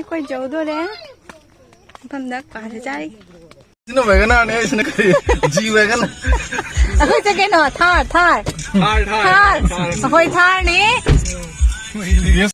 कोई जाऊ दो रे बंदा कहाँ जाए इसने वेगन आने इसने करी जी वेगन अहो जगह ना थार थार थार होय थार ने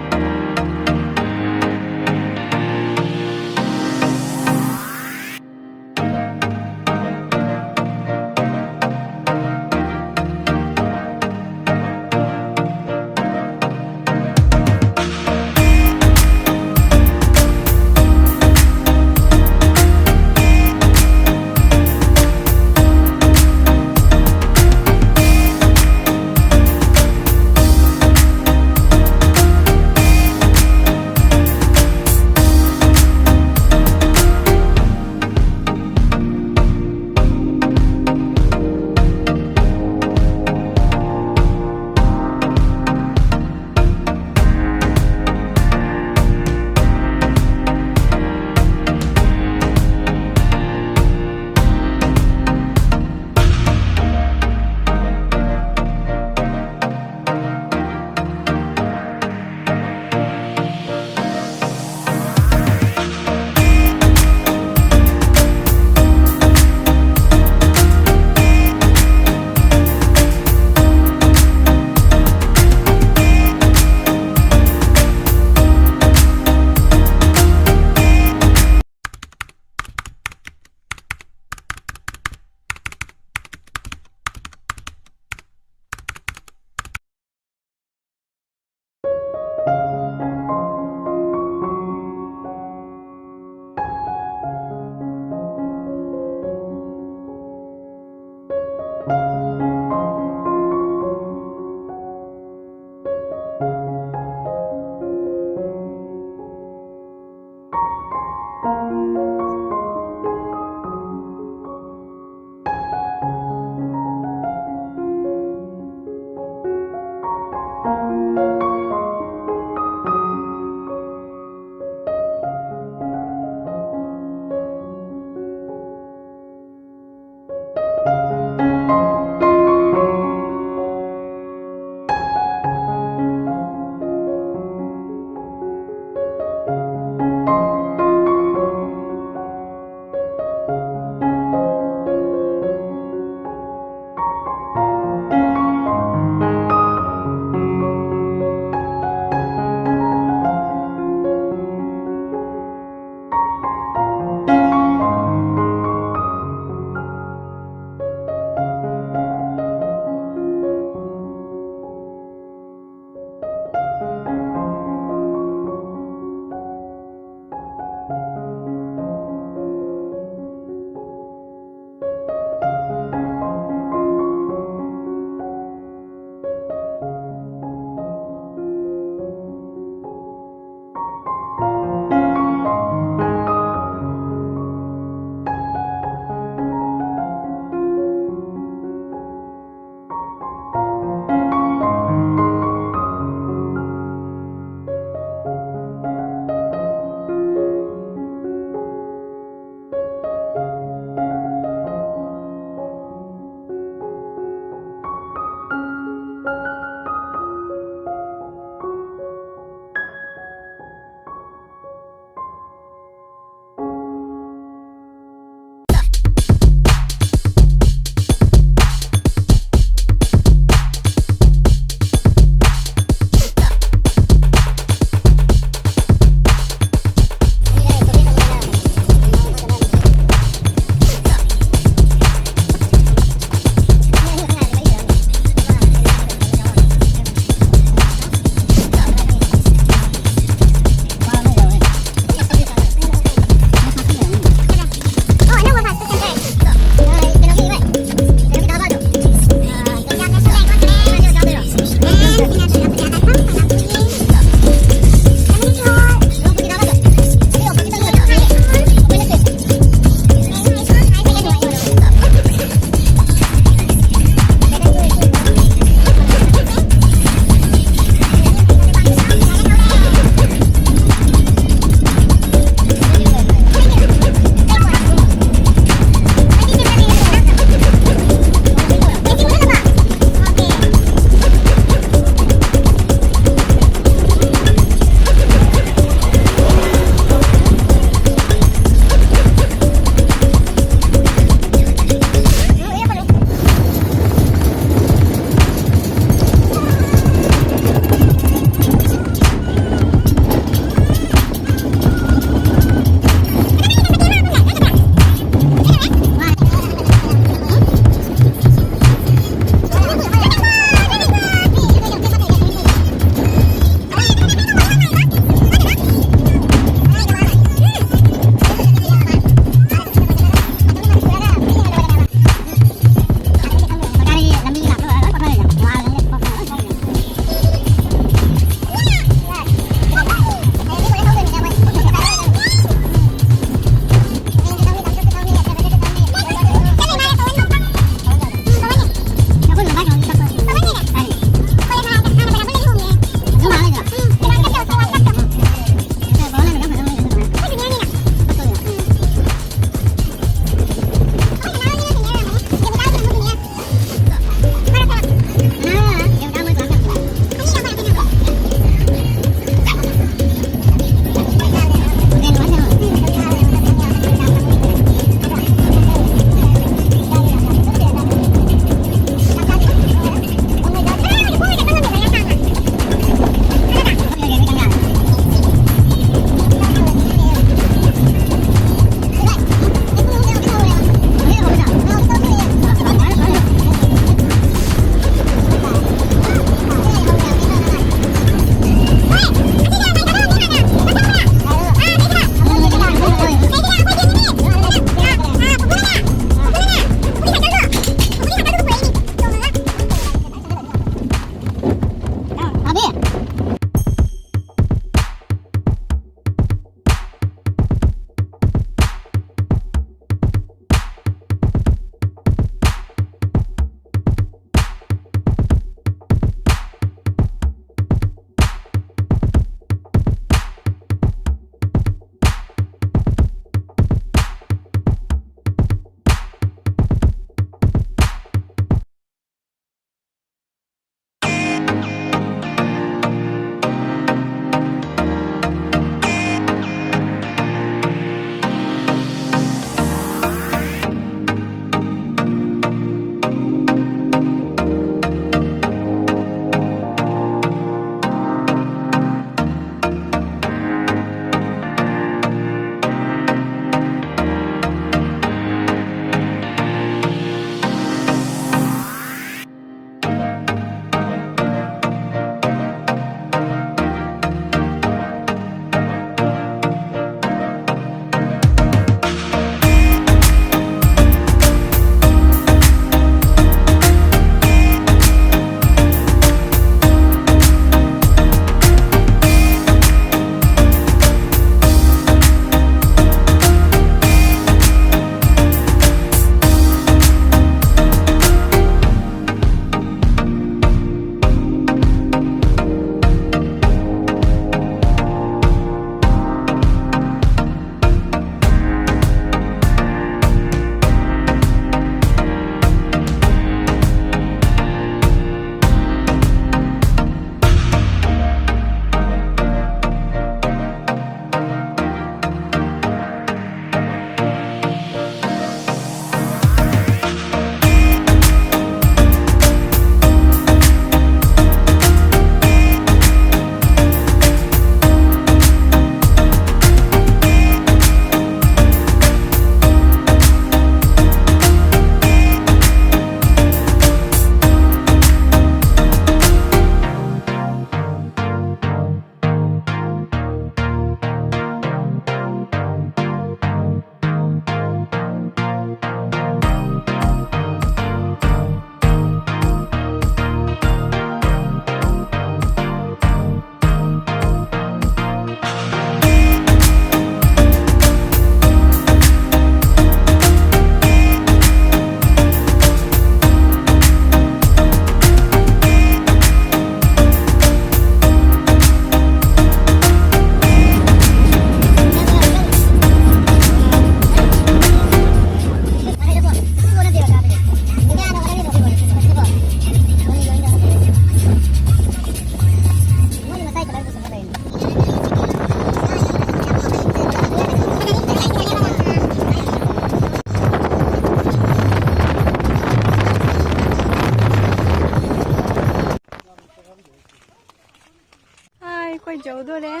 Yodore.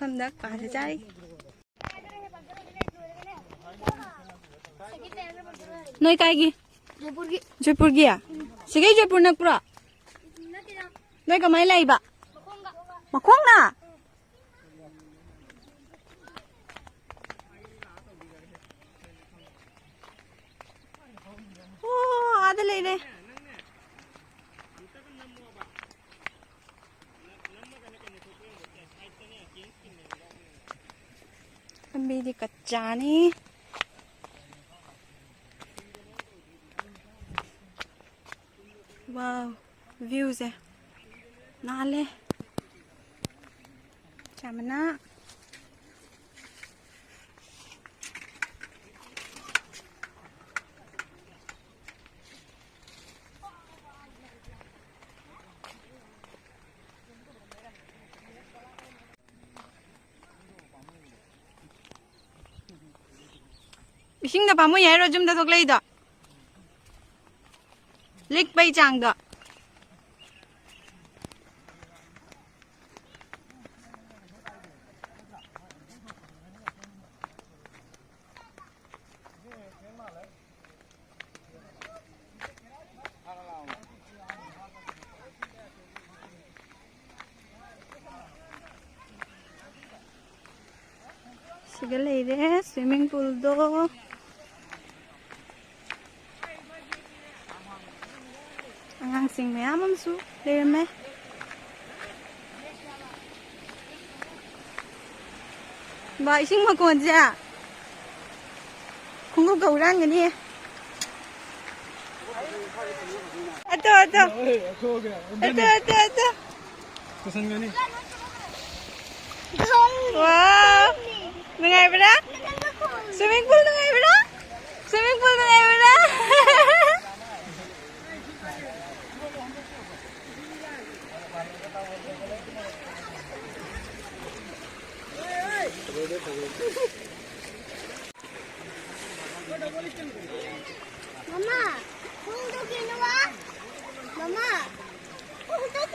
Pamdak pasajari. Noi kaigi. Jaipur gi ya. Sigai Jaipur nak pura. Noi kamai lai ba. Makhong na. Oh, ada lai le. Lambi di cachar ni. Wow, views eh. Nale. Chamana. Ising da pamu yai rojum da thoklei da. Lik pai chang da. Sige leire swimming pool do. Ang sing mayam su leire me. Ba ising makon ja. Khungu gauran gani. Ato. Kusan gani. Wow. Nungai bra? Swimming pool nungai bra? Swimming pool nungai bra? Mama, untuk kinuha? Mama, untuk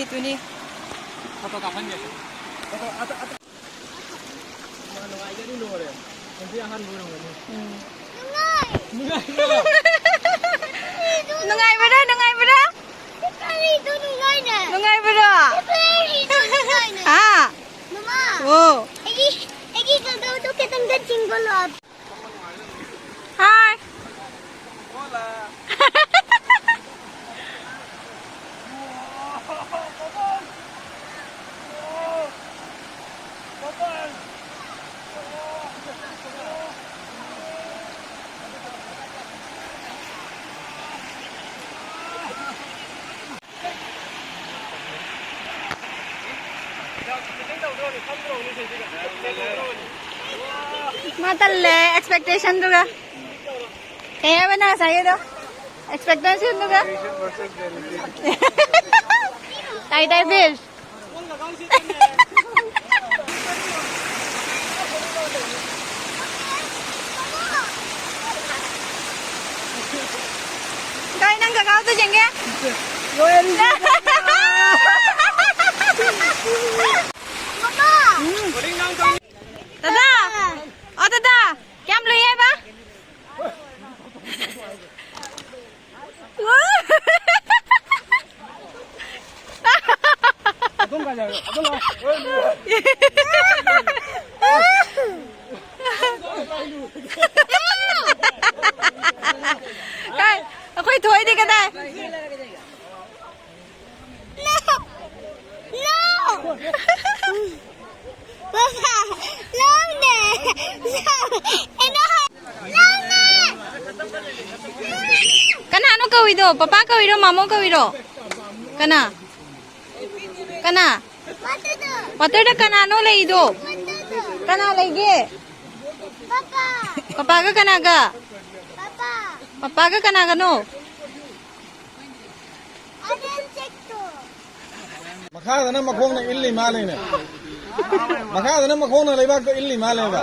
Tuni. Apa kapan ya? Atau. Mana aja dulu ya. Nanti akan burung ini. Nungai bra? Kali itu nungai na. Nungai bra? Kali itu nungai na. Ah. Mama. Oh. Egi kalau tu kita nggak cinggal ab. Hi. Hola. Matalle expectation tuga. Kaya ba na sa'yo do? Expectation tuga. Tay fish. Kaya nang kakao to dyan kaya? Mama. Dada. Oh Dada. Kem lui hai ba? Adon ka jaga. Adon lo. Kai, ako'y thuay di ka na. No. No. Papa. Long na. Long na. Kana ano kawido? Papa kawido, mamo kawido. Kana. Kana. Matuto. Water kana ano leido? Matuto. Kana lagi. Papa. Papa ka kana ga. Papa. Papa ka kana gano. Adan check to. Makada na makhong na illi malay na. Makada na makhong na laibag ko illi malay ba.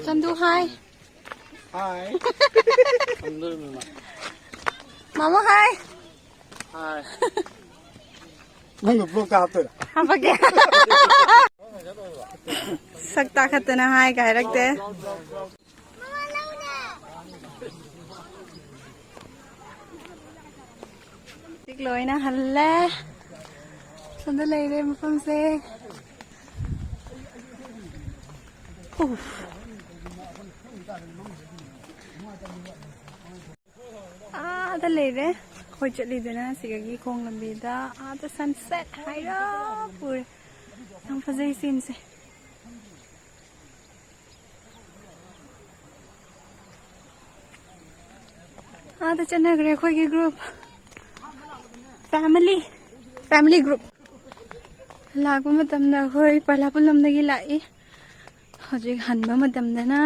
Chandu hi. Hi. Mama hi. Hi. Nang vlog ta to. Apa kya? Sakta khatna hi kai rakte. Mama long na. Tikloi na halle. Sanda lai re mafam se. Ada lere khoi chali dena sigagi khong lambi da ada sunset haira pure yang fazai scene se ada chana gre khoi gi group family group lagu matam na khoi pala pulam dagi lai hojik hanba matam dana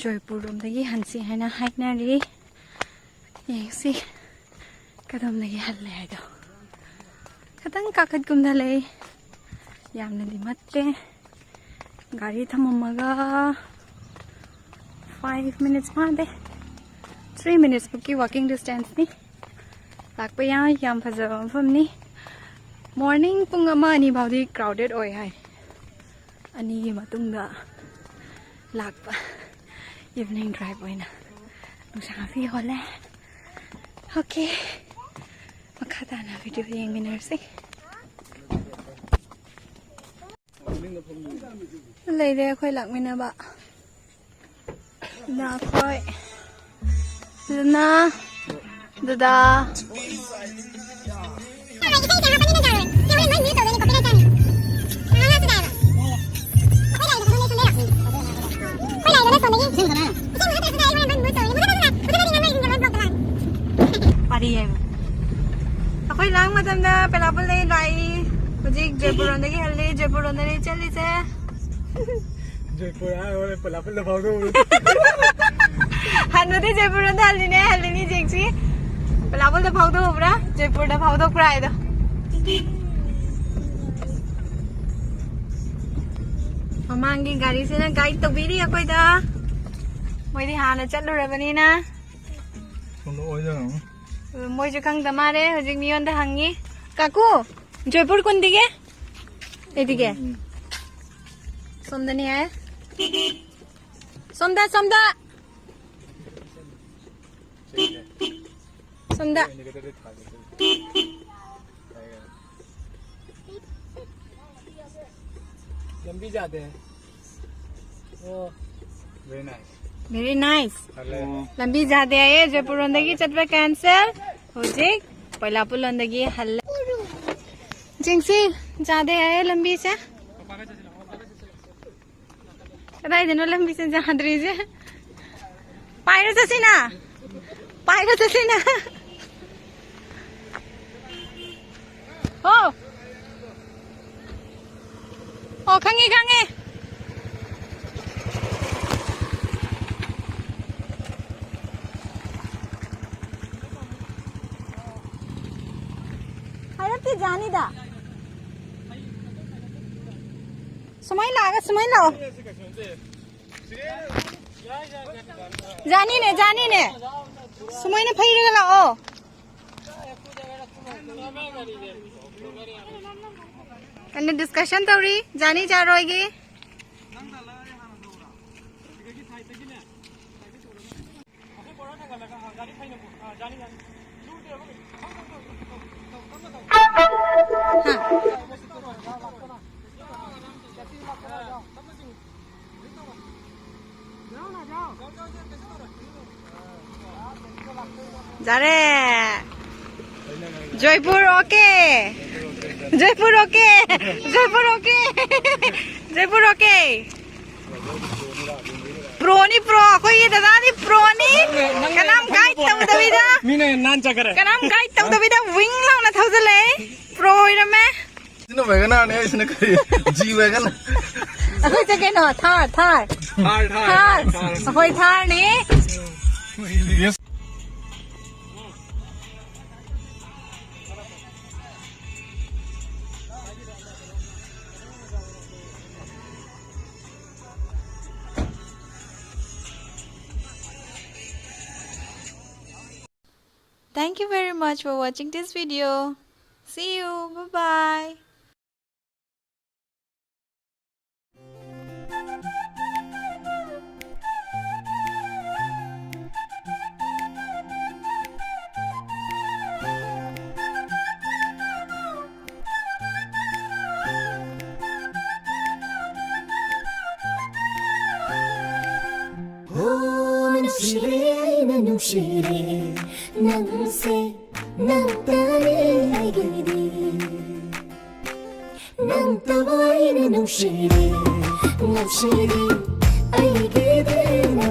Joypur rom dagi hansi haina haikna ri yengsi kadam lagi halle do kadang kakat kumda le yamna di matte gari thamamaga 5 minutes made 3 minutes की walking distance ni लाक पे यहाँ याम फजब मफम नि morning पुंग अमा अनि भाउदी crowded ओय हाय अनि की मतुंगा लाक पा evening drive ओइना नुसा फी होले ओके मखा ताना वीडियो येंगिनरसे लेरे अखोय लाकमिनाबा ना अखोय ना दादा पारी है अखोय लांग मतमदा पेलापुल ले लाई हुजिक जयपुर रोंदगी हल्ली जयपुर रोंदगी चली से जयपुर आए पलापल दबाव दो हानुदे जयपुर रोंदा हल्लिने हल्लिनी जेक्सी पेलापुल दबाव दो होब्रा जयपुर दबाव दो प्राय दो ममांगी गाड़ी से ना गाइड तो बीरी अखोय दा मोइदी हाना चलुरबनीना सोनो ओय जानो मोइजु खंगदा मारे हुजिक मियोंदा हंगी काकू जयपुर कुन दिगे एदिगे सोमदनी आए सोमदा सोमदा सोमदा लंबी जाते हैं ओ वेरी नाइस लंबी जाते आए जयपुर रोंदगी चटपे कैंसिल हुजिक पैलापुल रोंदगी हल्ले जिंगसी जाते आए लंबी से कदाई दिनों लंबी से जादरी से पायरो चसीना ओ ओ खंगे अरे जानी दा समय लाओ जानी ने समय ने फैर लाओ अन्य डिस्कशन तौरी जानी जा रोगी जा रे जयपुर ओके प्रोनी प्रो कोई ये दादा नी प्रोनी कनाम गाइड तब दबिदा मीने नान चकर कनाम गाइड तब दबिदा विंग लाउना थाउजले प्रो इरा में इसने वैगन आने इसने करी जी वैगन अखोय जगे न थार अखोय थार ने Thank you very much for watching this video. See you. Bye-bye. nang se nang tare gidi nang tawai nang shiri ai gidi